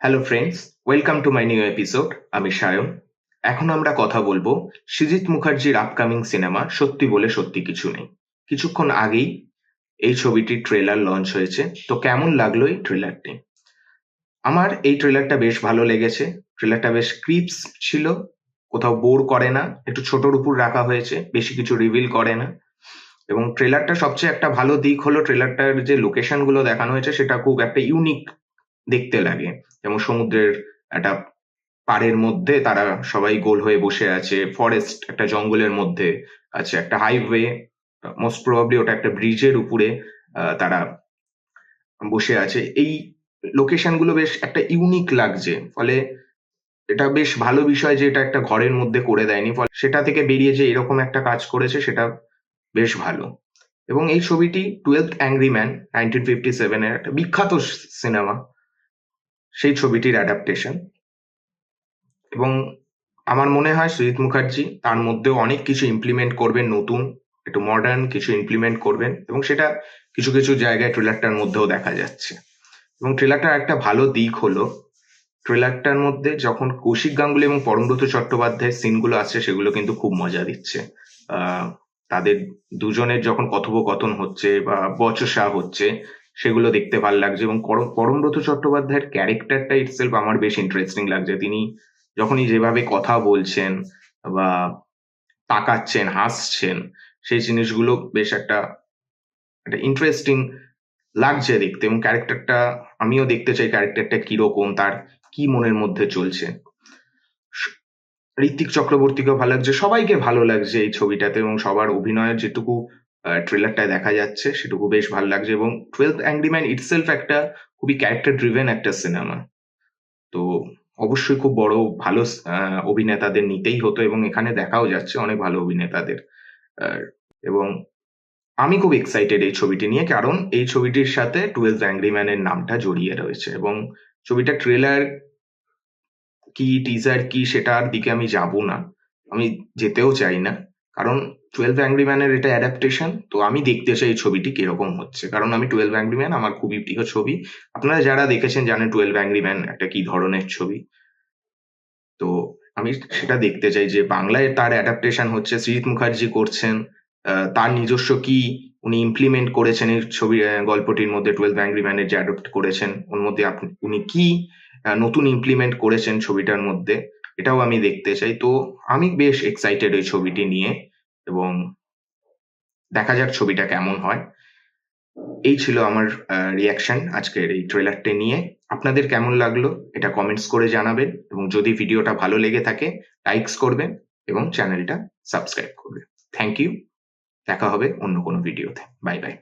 Hello friends, welcome to my new episode. আমি সায়ন। এখন আমরা কথা বলবো সৃজিত মুখার্জির আপকামিং সিনেমা সত্যি বলে সত্যি কিছু নেই। কিছুক্ষণ আগেই এই ছবিটির ট্রেলার লঞ্চ হয়েছে। তো কেমন লাগলো এই ট্রেলারটি? আমার এই ট্রেলারটা বেশ ভালো লেগেছে। ট্রেলারটা বেশ ক্রিপস ছিল, কোথাও বোর করে না, একটু ছোটর উপর রাখা হয়েছে, বেশি কিছু রিভিল করে না। এবং ট্রেলারটা সবচেয়ে একটা ভালো দিক হলো ট্রেলারটার যে লোকেশন গুলো দেখানো হয়েছে সেটা খুব একটা ইউনিক দেখতে লাগে। যেমন সমুদ্রের একটা পাড়ের মধ্যে তারা সবাই গোল হয়ে বসে আছে, ফরেস্ট একটা জঙ্গলের মধ্যে আছে, একটা হাইওয়ে, মোস্ট প্রবাবলি ওটা একটা ব্রিজের উপরে তারা বসে আছে। এই লোকেশন গুলো বেশ একটা ইউনিক লাগছে। ফলে এটা বেশ ভালো বিষয় যে এটা একটা ঘরের মধ্যে করে দেয়নি। ফলে সেটা থেকে বেরিয়ে যে এরকম একটা কাজ করেছে সেটা বেশ ভালো। এবং এই ছবিটি 12th অ্যাংরি ম্যান 1957 এর একটা বিখ্যাত সিনেমা, সেই ছবিটির অ্যাডাপ্টেশন। এবং আমার মনে হয় সৃজিত মুখার্জি তার মধ্যেও অনেক কিছু ইমপ্লিমেন্ট করবেন, নতুন একটু মডার্ন কিছু ইমপ্লিমেন্ট করবেন, এবং সেটা কিছু কিছু জায়গায় ট্রেলারটার মধ্যেও দেখা যাচ্ছে। এবং ট্রেলারটার একটা ভালো দিক হলো ট্রেলারটার মধ্যে যখন কৌশিক গাঙ্গুলি এবং পরমব্রত চট্টোপাধ্যায়ের সিনগুলো আসছে সেগুলো কিন্তু খুব মজা দিচ্ছে। তাদের দুজনের যখন কথোপকথন হচ্ছে বা বচসা হচ্ছে সেগুলো দেখতে ভালো লাগছে। এবং পরমব্রত চট্টোপাধ্যায়ের ক্যারেক্টারটা ইটসেলফ আমার বেশ ইন্টারেস্টিং লাগছে। তিনি যখনই যেভাবে কথা বলছেন বা তাকাচ্ছেন, হাসছেন, সেই জিনিসগুলো বেশ একটা ইন্টারেস্টিং লাগছে দেখতে। এবং ক্যারেক্টারটা আমিও দেখতে চাই ক্যারেক্টারটা কিরকম, তার কি মনের মধ্যে চলছে। ঋত্বিক চক্রবর্তীকেও ভালো লাগছে, সবাইকে ভালো লাগছে এই ছবিটাতে। এবং সবার অভিনয়ের যেটুকু ট্রেলারটায় দেখা যাচ্ছে সেটুকু বেশ ভালো লাগছে। এবং 12th অ্যাংরি ম্যান ইটসেলফ একটা খুবই ক্যারেক্টার ড্রিভেন একটা সিনেমা। তো অবশ্যই খুব বড় ভালো অভিনেতাদের নিতেই হতো, এবং এখানে দেখাও যাচ্ছে অনেক ভালো অভিনেতাদের। এবং আমি খুব এক্সাইটেড এই ছবিটি নিয়ে, কারণ এই ছবিটির সাথে 12th অ্যাংরি ম্যান এর নামটা জড়িয়ে রয়েছে। এবং ছবিটার ট্রেলার কি, টিজার কি, সেটার দিকে আমি যাব না, আমি যেতেও চাই না। কারণ 12th অ্যাংরি ম্যান এর এটা অ্যাডাপ্টেশন, তো আমি দেখতে চাই এই ছবিটি কিরকম হচ্ছে। কারণ আমি 12th অ্যাংরি ম্যান আমার খুবই প্রিয় ছবি। আপনারা যারা দেখেছেন জানেন 12th অ্যাংরি ম্যান একটা কি ধরনের ছবি। তো আমি সেটা দেখতে চাই যে বাংলায় তার অ্যাডাপ্টেশন হচ্ছে, সৃজিত মুখার্জি করছেন। তার নিজস্ব কি উনি ইমপ্লিমেন্ট করেছেন এই ছবি গল্পটির মধ্যে, 12th অ্যাংরি ম্যান এর যে অ্যাডপ্ট করেছেন ওর মধ্যে উনি কি নতুন ইমপ্লিমেন্ট করেছেন ছবিটার মধ্যে, এটাও আমি দেখতে চাই। তো আমি বেশ এক্সাইটেড এই ছবিটি নিয়ে, এবং দেখা যাক ছবিটা কেমন হয়। এই ছিল আমার রিঅ্যাকশন আজকের এই ট্রেলারটা নিয়ে। আপনাদের কেমন লাগলো এটা কমেন্টস করে জানাবেন, এবং যদি ভিডিওটা ভালো লেগে থাকে লাইকস করবেন এবং চ্যানেলটা সাবস্ক্রাইব করবেন। Thank you. দেখা হবে অন্য কোনো ভিডিওতে। Bye by.